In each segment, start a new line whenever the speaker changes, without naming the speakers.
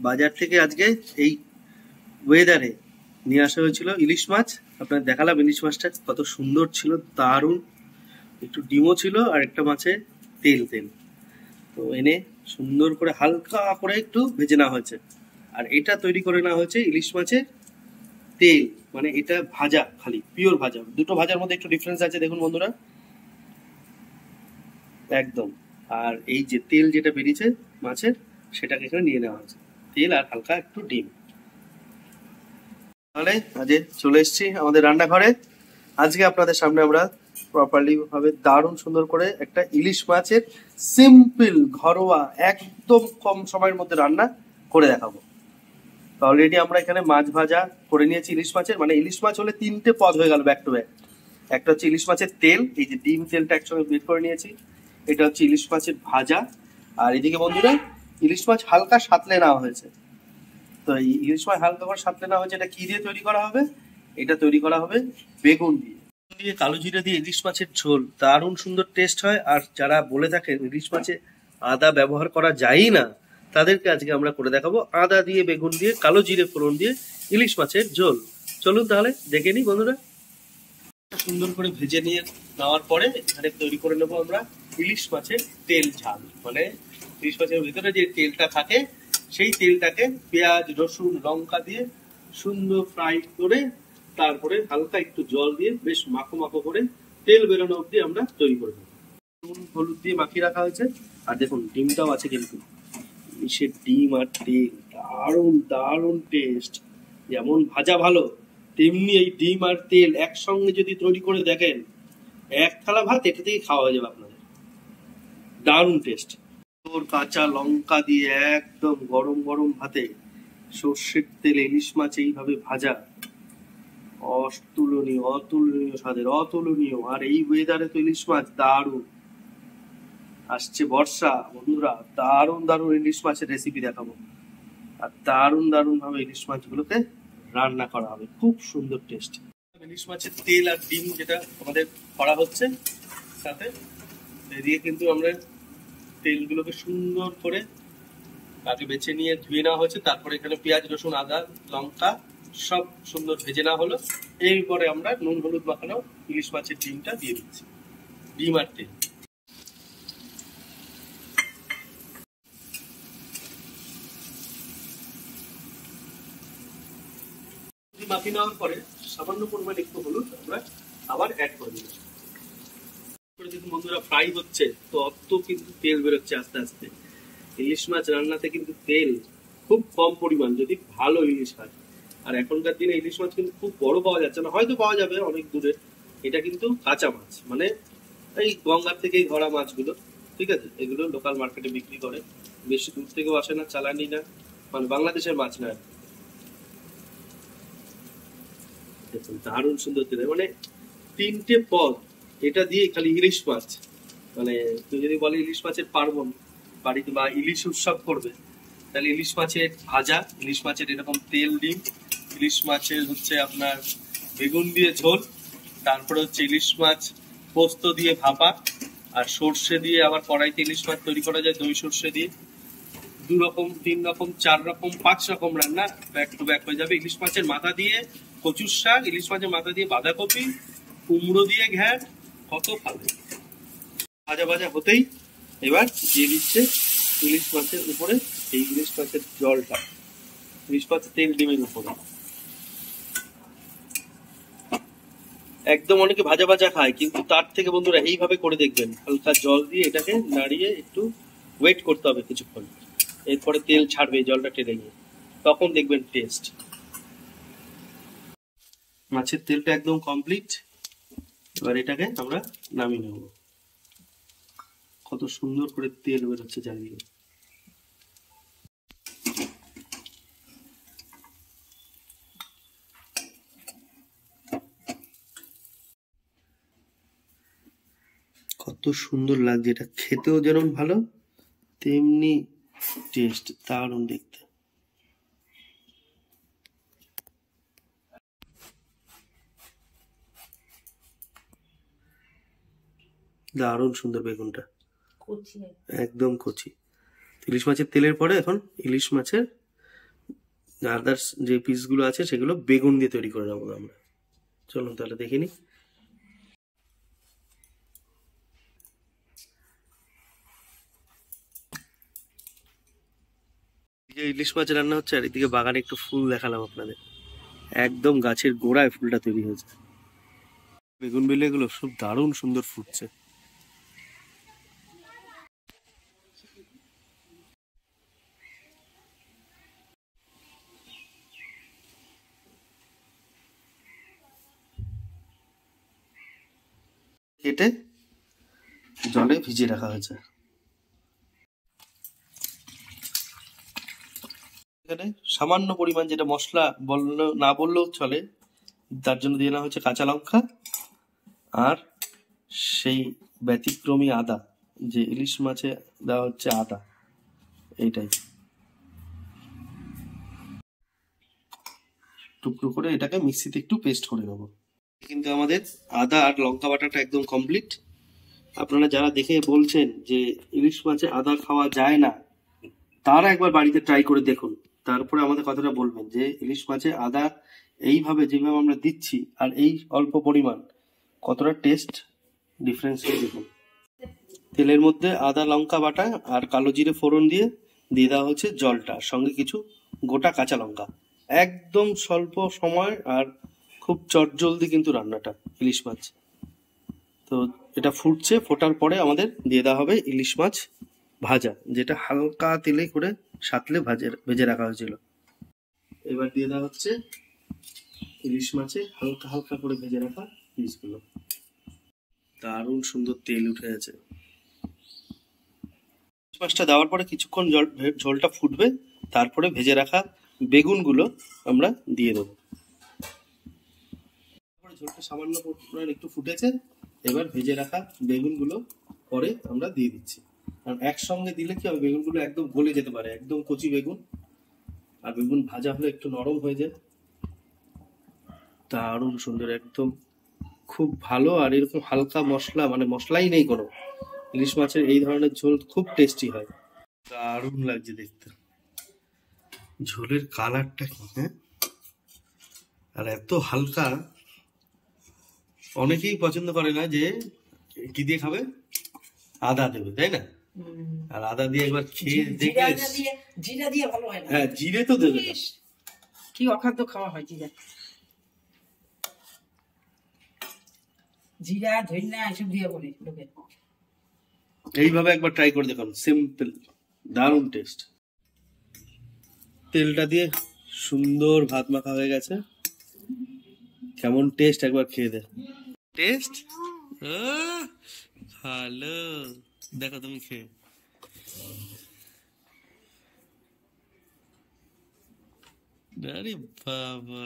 বাজার থেকে আজকে এই ওয়েদারে নিয়ে আসা হয়েছিল ইলিশ মাছ। আপনার দেখালাম ইলিশ মাছটা কত সুন্দর ছিল, দারুণ। একটু ডিমও ছিল আর একটা মাছে তেল তেল। তো এনে সুন্দর করে হালকা করে একটু ভেজে নেওয়া হয়েছে। আর এটা তৈরি করে নেওয়া হয়েছে ইলিশ মাছের তেল, মানে এটা ভাজা, খালি পিওর ভাজা। দুটো ভাজার মধ্যে একটু ডিফারেন্স আছে, দেখুন বন্ধুরা, একদম। আর এই যে তেল যেটা বেরিয়েছে মাছের, সেটাকে এখানে নিয়ে নেওয়া হয়েছে, তেল আর হালকা একটু ডিম। তাহলে আজ চলে এসেছি আমাদের রান্নাঘরে। আজকে আপনাদের সামনে আমরা প্রপারলি ভাবে দারুণ সুন্দর করে একটা ইলিশ মাছের সিম্পল ঘরোয়া একদম কম সময়ের মধ্যে রান্না করে দেখাবো। অলরেডি আমরা এখানে মাছ ভাজা করে নিয়েছি ইলিশ মাছের, মানে ইলিশ মাছ হলে তিনটে পদ হয়ে গেল ব্যাক টু ব্যাক। একটা হচ্ছে ইলিশ মাছের তেল, এই যে ডিম তেলটা একসঙ্গে বের করে নিয়েছি, এটা হচ্ছে ইলিশ মাছের ভাজা। আর এদিকে বন্ধুরা ইলিশ মাছ হালকা সাঁতলে নেওয়া হয়েছে। তো এই ইলিশ মাছ হালকা করে সাঁতলে নেওয়া হয়েছে, এটা কি দিয়ে তৈরি করা হবে? এটা তৈরি করা হবে বেগুন দিয়ে কালো জিরা দিয়ে ইলিশ মাছের ঝোল, দারুণ সুন্দর টেস্ট হয়। আর যারা বলে থাকেন ইলিশ মাছে আদা ব্যবহার করা যায়ই না, তাদেরকে আজকে আমরা করে দেখাবো আদা দিয়ে, বেগুন দিয়ে, কালো জিরে ফোড়ন দিয়ে ইলিশ মাছের ঝোল। চলুন তাহলে দেখে নিই বন্ধুরা। সুন্দর করে ভেজে নিয়ে নেওয়ার পরে এখানে তৈরি করে নেবো আমরা ইলিশ মাছের তেল ঝাল, মানে ইলিশ মাছের ভিতরে যে তেলটা থাকে সেই তেলটাকে পেঁয়াজ, রসুন, লঙ্কা দিয়ে সুন্দর ফ্রাই করে তারপরে হালকা একটু জল দিয়ে বেশ মাখো মাখো করে তেল বেরোনো অব্দি আমরা তৈরি করে নেবো। নুন হলুদ দিয়ে মাখিয়ে রাখা হয়েছে। আর দেখুন ডিমটাও আছে, কিন্তু ইলিশের ডিম আর তেল দারুণ দারুণ টেস্ট। যেমন ভাজা ভালো, তেমনি এই ডিম আর তেল একসঙ্গে যদি তৈরি করে দেখেন, এক থালা ভাত এটা থেকে খাওয়া হয়ে যাবে আপনাদের, দারুণ টেস্ট। কাঁচা লঙ্কা দিয়ে একদম গরম গরম ভাতে সর্ষের তেলে ইলিশ মাছ এইভাবে ভাজা, অতুলনীয় অতুলনীয় স্বাদের, অতুলনীয়। আর এই ওয়েদারে তো ইলিশ মাছ দারুণ। আসছে বর্ষা বন্ধুরা, দারুণ দারুণ ইলিশ মাছের রেসিপি দেখাবো। আর দারুণ দারুণ ভাবে ইলিশ মাছগুলোকে রান্না করা হবে, খুব সুন্দর টেস্ট। ইলিশ মাছের তেল আর ডিম যেটা আমাদের করা হচ্ছে, সাথে দিয়ে কিন্তু আমরা তেলগুলোকে সুন্দর করে আগে বেছে নিয়ে ধুয়ে নেওয়া হয়েছে। তারপরে এখানে পেঁয়াজ, রসুন, আদা, লঙ্কা সব সুন্দর ভেজে নেওয়া হলো। এরপরে আমরা নুন হলুদ মাখানো ইলিশ মাছের ডিমটা দিয়ে দিচ্ছি, ডিম আর তেল। মাখিয়ে নেওয়ার পরে সামান্য পরিমাণে একটু হলুদ আমরা আবার অ্যাড করে দিলাম। দেখুন বন্ধুরা, ফ্রাই হচ্ছে তো অত কিন্তু তেল বেরোচ্ছে আস্তে আস্তে। ইলিশ মাছ রান্নাতে কিন্তু তেল খুব কম পরিমাণ, যদি ভালো ইলিশ হয়। আর এখনকার দিনে ইলিশ মাছ কিন্তু খুব বড় পাওয়া যাচ্ছে না, হয়তো পাওয়া যাবে অনেক দূরে। এটা কিন্তু কাঁচা মাছ, মানে এই গঙ্গার থেকেই ধরা মাছগুলো, ঠিক আছে? এগুলো লোকাল মার্কেটে বিক্রি করে, বেশি দূর থেকেও আসে না, চালানি না, মানে বাংলাদেশের মাছ না। দেখুন দারুণ সুন্দর তেল, মানে তিনটে পদ এটা দিয়ে খালি ইলিশ মাছ, মানে তুই যদি বলে ইলিশ মাছের পার্বণ বাড়িতে বা ইলিশ উৎসব করবে, তাহলে ইলিশ মাছের ভাজা, ইলিশ মাছের এরকম তেল ডিম, ইলিশ মাছের হচ্ছে আপনার বেগুন দিয়ে ঝোল, তারপরে হচ্ছে ইলিশ মাছ পোস্ত দিয়ে ভাপা, আর সর্ষে দিয়ে আবার কড়াইতে ইলিশ মাছ তৈরি করা যায় দই সর্ষে দিয়ে। 2 রকম, 3 রকম, 4 রকম, 5 রকম রান্না ব্যাক টু ব্যাক হয়ে যাবে। ইলিশ মাছের মাথা দিয়ে কচুর শাক, ইলিশ মাছের মাথা দিয়ে বাঁধাকপি, কুমড়ো দিয়ে ঘ্যাট, কত খাবে। ভাজা ভাজা হতেই এবার দিয়ে দিচ্ছে ইলিশ মাছের উপরে এই ইলিশ মাছের জলটা, ইলিশ মাছের তেল ডিমের উপরে একদম। অনেকে ভাজা ভাজা খায়, কিন্তু তার থেকে বন্ধুরা এইভাবে করে দেখবেন, হালকা জল দিয়ে এটাকে নাড়িয়ে একটু ওয়েট করতে হবে কিছুক্ষণ, এরপরে তেল ছাড়বে জলটা টেনে গিয়ে, তখন দেখবেন টেস্ট। মাছের তেলটা একদম কমপ্লিট। এবার এটাকে আমরা নামিয়ে নেব। কত সুন্দর করে তেল বেরোচ্ছে চারিদিকে। কত সুন্দর লাগছে, এটা খেতেও যেরকম ভালো তেমনি টেস্ট, দারুণ দেখতে। দারুণ সুন্দর বেগুনটা, একদম কচি। ইলিশ মাছের তেলের পরে এখন ইলিশ মাছের আদার্স যে পিসগুলো আছে সেগুলো বেগুন দিয়ে তৈরি করে নেবো আমরা। চলুন তাহলে দেখে নিই। ইলিশ মাছ রান্না হচ্ছে আর এদিকে বাগানে একটু ফুল দেখালাম আপনাদের, একদম গাছের গোড়ায় ফুলটা তৈরি হয়েছে। বেগুন বিলেগুলো সব দারুণ সুন্দর ফুটছে। কেটে জলে ভিজিয়ে রাখা হয়েছে। এখানে সামান্য পরিমাণ, যেটা মশলা না বললেও চলে, তার জন্য দিয়ে নেওয়া হচ্ছে কাঁচা লঙ্কা আর সেই ব্যতিক্রমী আদা, যে ইলিশ মাছে দেওয়া হচ্ছে আদা, এইটাই টুকরো করে এটাকে মিক্সিতে একটু পেস্ট করে নেবো। কিন্তু আমাদের আদা আর লঙ্কা বাটাটা একদম কমপ্লিট। আপনারা যারা দেখে বলছেন যে ইলিশ মাছে আদা খাওয়া যায় না, তারা একবার বাড়িতে ট্রাই করে দেখুন, তারপরে আমাদের কথাটা বলবেন যে ইলিশ মাছে আদা এইভাবে যেভাবে আমরা দিচ্ছি আর এই অল্প পরিমাণ কতটা টেস্ট ডিফারেন্স দেখুন। তেলের মধ্যে আদা লঙ্কা বাটা আর কালো জিরে ফোড়ন দিয়ে দেওয়া হচ্ছে জলটা, সঙ্গে কিছু গোটা কাঁচা লঙ্কা। একদম স্বল্প সময় আর খুব চটজলদি কিন্তু রান্নাটা ইলিশ মাছ। তো এটা ফুটছে, ফোটার পরে আমাদের দিয়ে দেওয়া হবে ইলিশ মাছ ভাজা, যেটা হালকা তেলে করে সাতলে ভেজে রাখা হয়েছিল। এবার দিয়ে দেওয়া হচ্ছে ইলিশ মাছে হালকা হালকা করে ভেজে রাখা পিসগুলো। দারুণ সুন্দর তেল উঠে আছে। ইলিশ মাছটা দেওয়ার পরে কিছুক্ষণ ঝোলটা ফুটবে, তারপরে ভেজে রাখা বেগুনগুলো আমরা দিয়ে দেবো। ঝোলটা সামান্য পরিমাণ একটু ফুটেছে, এবার ভেজে রাখা বেগুনগুলো পরে আমরা দিয়ে দিচ্ছি। কারণ একসঙ্গে দিলে কি হবে, বেগুনগুলো একদম গলে যেতে পারে, একদম কচি বেগুন, আর বেগুন ভাজা হলে একটু নরম হয়ে যায়। দারুণ সুন্দর, একদম খুব ভালো। আর এরকম হালকা মশলা, মানে মশলাই নেই কোনো, ইলিশ মাছের এই ধরনের ঝোল খুব টেস্টি হয়। দারুণ লাগছে দেখতে, ঝোলের কালারটা কি, হ্যাঁ, আর এত হালকা। অনেকেই পছন্দ করে না, যে কি দিয়ে খাবে, আদা দেবে, তাই না? আর আদা দিয়ে একবার খেয়ে দেখে,
জিরা দিয়ে ভালো হয় না?
হ্যাঁ, জিরে তো দেবে,
কি অখাদ্য খাওয়া হয় জিরা, জিরা ধনিয়া এসব দিয়ে বলি লোকে।
এইভাবে একবার ট্রাই করে দেখুন, সিম্পল, দারুণ টেস্ট। তেলটা দিয়ে সুন্দর ভাত মাখা হয়ে গেছে, কেমন টেস্ট একবার খেয়ে দে। টেস্ট ভালো, দেখো তুমি খেয়ে। अरे बाबा,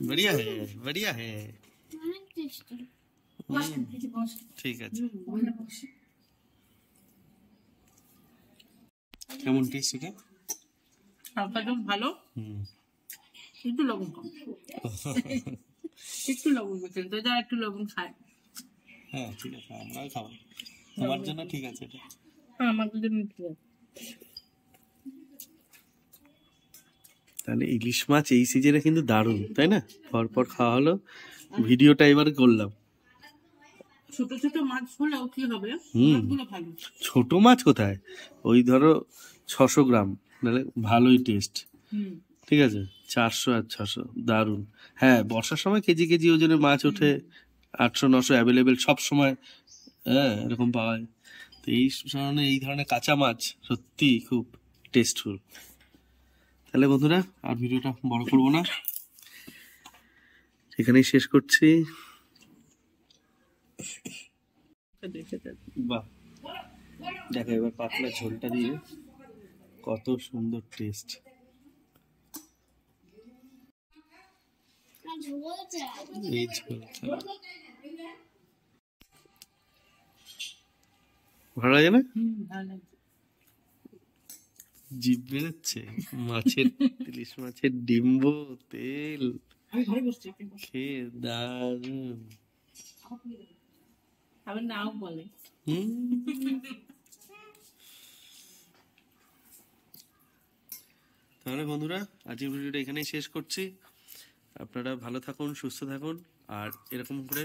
बढ़िया है, बढ़िया है, ঠিক আছে। কেমন টেস্ট এটা?
একদম ভালো, একটু লবণ কম, একটু লবণ বলছেন তো, যা একটু লবণ খায়।
হ্যাঁ ঠিক আছে, আমরাও খাবো, তোমার জন্য ঠিক আছে এটা।
আমার জন্য ঠিক আছে।
তাহলে ইলিশ মাছ এই সিজনে কিন্তু দারুণ, তাই না? পরপর খাওয়া হলো, ভিডিওটা এবার করলাম।
ছোট ছোট মাছ হলেও কি হবে, মাছগুলো ভালো।
ছোট মাছ কোথায়, ওই ধরো 600 গ্রাম, তাহলে ভালোই টেস্ট। ঠিক আছে, 400 আর 600, দারুণ। হ্যাঁ, বর্ষার সময় কেজি কেজি ওজনের মাছ ওঠে, 800-900 অ্যাভেলেবেল সব সময়, হ্যাঁ এরকম পাওয়া যায়। তো এই ধরনের কাঁচা মাছ সত্যি খুব টেস্টফুল। তাহলে বন্ধুরা, আর ভিডিওটা বড় করবো না, এখানেই শেষ করছি। বাহ, দেখো এবার পাতলা ঝোলটা দিয়ে কত সুন্দর টেস্ট। এই ঝোলটা ভালো লাগে না? জিভ বেরোচ্ছে, মাছের, ইলিশ মাছের ডিম্ব তেল খেয়ে দারুন।
আবার নাও বলে
তাহলে বন্ধুরা আজকের ভিডিওটা এখানেই শেষ করছি। আপনারা ভালো থাকুন, সুস্থ থাকুন, আর এরকম করে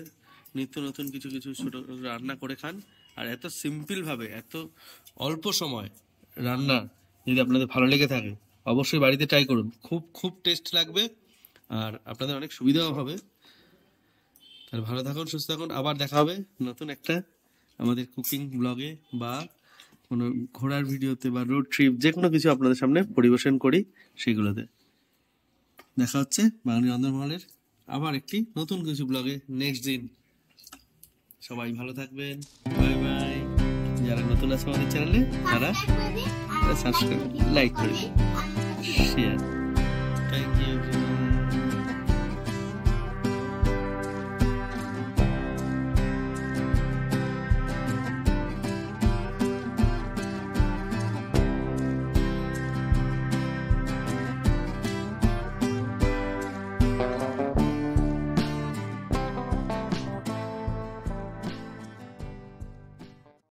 নিত্য নতুন কিছু কিছু ছোট রান্না করে খান। আর এত সিম্পল ভাবে, এত অল্প সময় রান্না যদি আপনাদের ভালো লেগে থাকে অবশ্যই বাড়িতে ট্রাই করুন। খুব খুব টেস্ট লাগবে আর আপনাদের অনেক সুবিধাও হবে। তাহলে ভালো থাকুন, সুস্থ থাকুন, আবার দেখা হবে নতুন একটা আমাদের কুকিং ব্লগে বা কোনো ঘোরার ভিডিওতে বা রোড ট্রিপ, যে কোনো কিছু আপনাদের সামনে পরিবেশন করি সেগুলোতে। দেখা হচ্ছে বাঙালি রন্ধনমহলের আবার একটি নতুন কিছু ব্লগে নেক্সট দিন। সবাই ভালো থাকবেন, বাই বাই। যারা নতুন আছে আমাদের চ্যানেলে তারা সাবস্ক্রাইব, লাইক করে, শেয়ার।